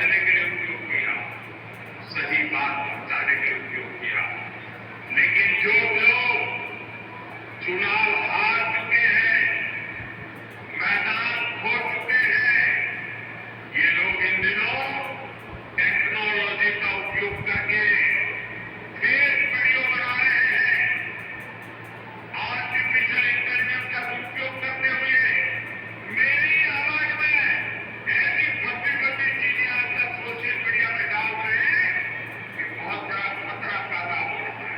करने के लिए उपयोग किया, सही बात पहुंचाने के लिए उपयोग किया। लेकिन जो लोग चुनाव हार चुके हैं, मैदान खो चुके हैं, ये लोग इन दिनों टेक्नोलॉजी का उपयोग करके फेक वीडियो बना रहे हैं। आर्टिफिशियल इंटेलिजेंस का उपयोग करते हुए मेरी आवाज में ऐसी फटी फटी चीजें आजकल सोशल मीडिया में डाल रहे हैं कि बहुत बड़ा खतरा पैदा हो रहा है।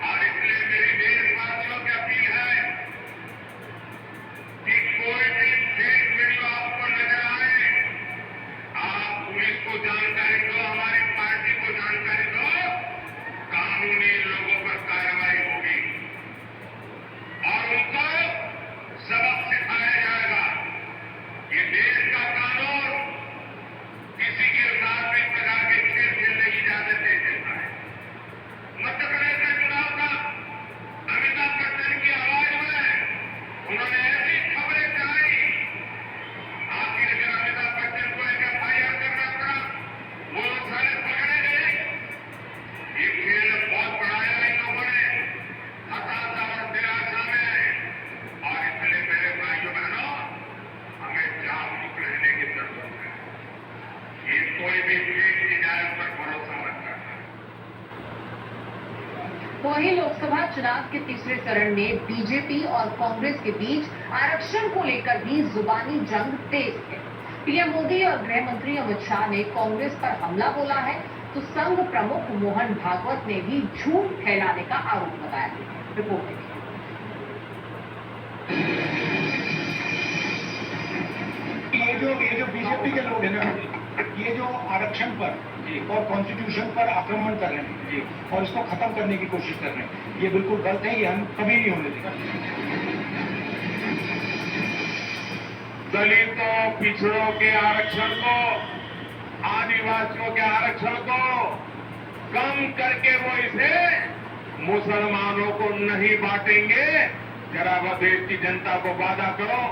और इसलिए मेरी देशवासियों की अपील है कि कोई भी फेक वीडियो आपको नजर आए, आप पुलिस को जानकारी दो, हमारी पार्टी को जानकारी दो, कानूनी लोगों पर कार्रवाई होगी और उनको सबक सिखाया जाएगा। ये देश का कानून किसी के साथ भी प्रकार के खेल खेलने की इजाजत नहीं देता है। मध्य प्रदेश का चुनाव था, अमिताभ बच्चन की आवाज में उन्होंने ऐसी खबरें चलाई, आखिर अगर अमिताभ बच्चन को एक FIR करना पड़ा, वो लोग सारे पकड़े गए। ये खेल बहुत बढ़ाया इन लोगों ने, हताशा और निराशा में। और इसलिए मेरे भाइयों बहनों, हमें जागरूक रहने की जरूरत है। ये कोई भी फेक की जाए उस पर भरोसा मत करना। वहीं लोकसभा चुनाव के तीसरे चरण में बीजेपी और कांग्रेस के बीच आरक्षण को लेकर भी जुबानी जंग तेज है। पीएम मोदी और गृह मंत्री अमित शाह ने कांग्रेस पर हमला बोला है, तो संघ प्रमुख मोहन भागवत ने भी झूठ फैलाने का आरोप लगाया है। रिपोर्ट देखिए। ये जो बीजेपी के लोग हैं ना, ये जो आरक्षण पर और कॉन्स्टिट्यूशन पर आक्रमण कर रहे हैं और इसको खत्म करने की कोशिश कर रहे हैं, ये बिल्कुल गलत है। ये हम कभी नहीं होने देंगे। दलितों, पिछड़ों के आरक्षण को, आदिवासियों के आरक्षण को कम करके वो इसे मुसलमानों को नहीं बांटेंगे। जरा वह देश की जनता को वादा करो।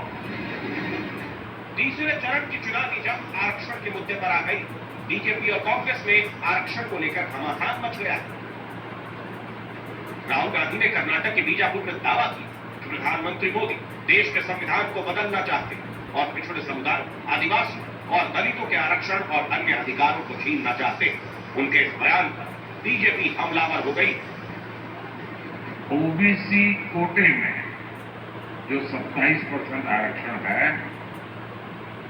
तीसरे चरण की चुनावी जंग आरक्षण के मुद्दे पर आ गई। बीजेपी और कांग्रेस में आरक्षण को लेकर घमासान मच गया। राहुल गांधी ने कर्नाटक के बीजापुर में दावा किया कि प्रधानमंत्री मोदी देश के संविधान को बदलना चाहते और पिछड़े समुदाय, आदिवासी और दलितों के आरक्षण और अन्य अधिकारों को छीनना चाहते। उनके इस बयान पर बीजेपी हमलावर हो गई। ओबीसी कोटे में जो 27% आरक्षण है,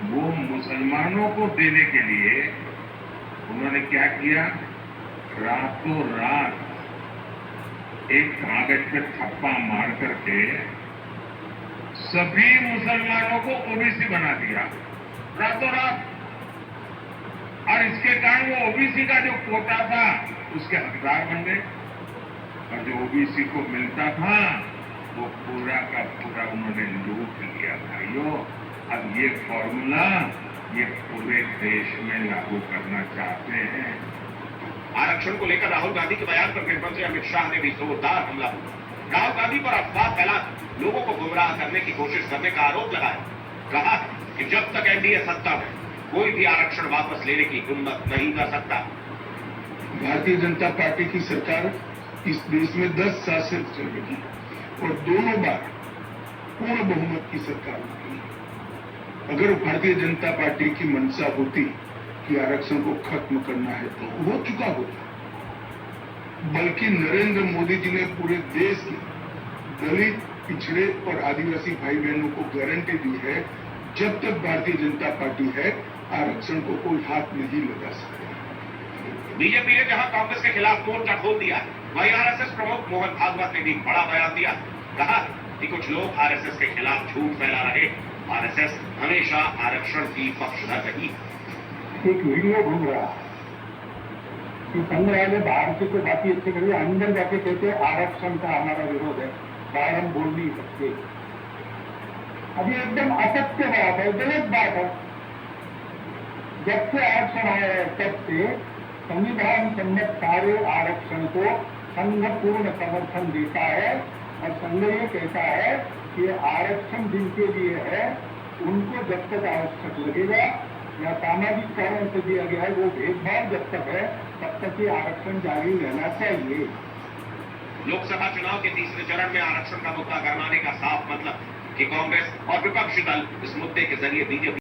वो मुसलमानों को देने के लिए उन्होंने क्या किया, रातों रात एक कागज पे थप्पा मार करके सभी मुसलमानों को ओबीसी बना दिया, रातों रात। और इसके कारण वो ओबीसी का जो कोटा था उसके हकदार बन गए, और जो ओबीसी को मिलता था वो पूरा का पूरा उन्होंने लूट लिया। भाइयों, अब ये फॉर्मूला ये पूरे देश में लागू करना चाहते हैं। आरक्षण को लेकर राहुल गांधी के बयान पर गृह मंत्री अमित शाह ने भी जोरदार हमला बोला। राहुल गांधी पर अफवाह फैलाकर लोगों को गुमराह करने की कोशिश करने का आरोप लगाया। कहा कि जब तक एनडीए सत्ता में, कोई भी आरक्षण वापस लेने की हिम्मत नहीं कर सकता। भारतीय जनता पार्टी की सरकार इस देश में 10 साल से चल रही और दोनों बार पूर्ण बहुमत की सरकार होती। अगर भारतीय जनता पार्टी की मंशा होती कि आरक्षण को खत्म करना है तो हो चुका होता, बल्कि नरेंद्र मोदी जी ने पूरे देश में दलित, पिछड़े और आदिवासी भाई बहनों को गारंटी दी है, जब तक भारतीय जनता पार्टी है आरक्षण को कोई हाथ नहीं लगा सकता। बीजेपी ने जहां कांग्रेस के खिलाफ मोर्चा खोल दिया, वहीं आरएसएस प्रमुख मोहन भागवत ने भी बड़ा बयान दिया। कहा कि कुछ लोग आरएसएस के खिलाफ झूठ फैला रहे। आरएसएस हमेशा आरक्षण की पक्षधर रही। एक वीडियो घूम रहा कि संग्रहालय बाहर से तो बाकी अच्छे करिए, अंदर जाके कहते आरक्षण का हमारा विरोध है, बाहर हम बोल नहीं सकते। अब ये एकदम असत्य बात है, गलत बात है। जब से आरक्षण आया है तब से संविधान सम्मत सारे आरक्षण को संघ पूर्ण समर्थन देता है और संघ ये कहता है कि आरक्षण जिनके लिए है उनको जब तक आवश्यक लगेगा या सामाजिक कारण से दिया गया है, वो भेदभाव जब तक है तब तक ये आरक्षण जारी रहना चाहिए। लोकसभा चुनाव के तीसरे चरण में आरक्षण का मुद्दा गरमाने का साफ मतलब कि कांग्रेस और विपक्षी दल इस मुद्दे के जरिए बीजेपी